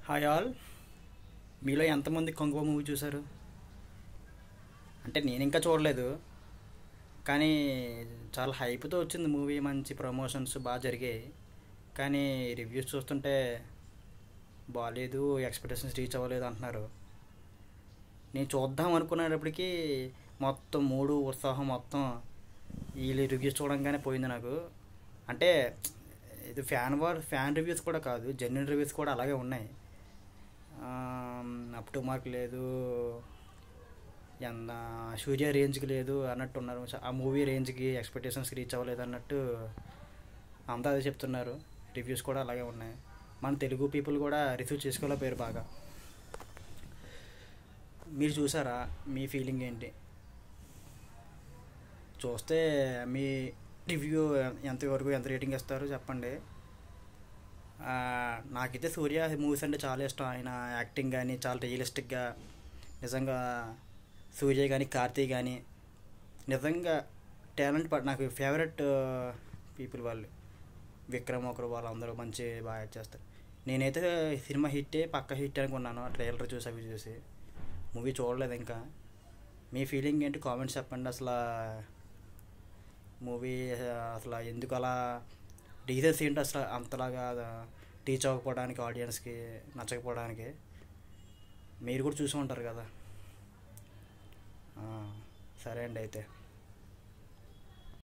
Hi all. మీలో ఎంతమంది కొంగ మూవీ చూశారు? అంటే నేను ఇంకా చూడలేదు, కానీ చాలా హైప్తో వచ్చింది మూవీ. మంచి ప్రమోషన్స్ బాగా జరిగాయి. కానీ రివ్యూస్ చూస్తుంటే బాగాలేదు, ఎక్స్పెక్టేషన్స్ రీచ్ అవ్వలేదు అంటున్నారు. నేను చూద్దాం అనుకునేటప్పటికి మొత్తం మూడు ఉత్సాహం మొత్తం వీళ్ళు రివ్యూస్ చూడంగానే పోయింది నాకు. అంటే ఇది ఫ్యాన్ రివ్యూస్ కూడా కాదు, జెన్యున్ రివ్యూస్ కూడా అలాగే ఉన్నాయి. అప్ టు మార్క్ లేదు, ఎంత సూర్య రేంజ్కి లేదు అన్నట్టు ఉన్నారు. ఆ మూవీ రేంజ్కి ఎక్స్పెక్టేషన్స్కి రీచ్ అవ్వలేదు అన్నట్టు అంతా అదే చెప్తున్నారు. రివ్యూస్ కూడా అలాగే ఉన్నాయి. మన తెలుగు పీపుల్ కూడా రిసీవ్ చేసుకోలేకపోయారు బాగా. మీరు చూసారా? మీ ఫీలింగ్ ఏంటి? చూస్తే మీ రివ్యూ ఎంత రేటింగ్ ఇస్తారో చెప్పండి. నాకైతే సూర్య మూవీస్ అంటే చాలా ఇష్టం. ఆయన యాక్టింగ్ కానీ చాలా రియలిస్టిక్గా, నిజంగా సూర్య కానీ కార్తీ కానీ నిజంగా టాలెంట్. నాకు ఫేవరెట్ పీపుల్ వాళ్ళు. విక్రమ్ ఒకరు, వాళ్ళందరూ మంచి బాగా యాక్ట్ చేస్తారు. నేనైతే సినిమా పక్క హిట్ అనుకున్నాను ట్రైలర్ చూసి అవి చూసి. మూవీ చూడలేదు ఇంకా. మీ ఫీలింగ్ ఏంటి కామెంట్స్ చెప్పండి. అసలు మూవీ అసలు ఎందుకు అలా రీజన్స్ ఏంటి అసలు అంతలాగా రీచ్ అవ్వకపోవడానికి, ఆడియన్స్కి నచ్చకపోవడానికి? మీరు కూడా చూసి ఉంటారు కదా. సరే అండి అయితే.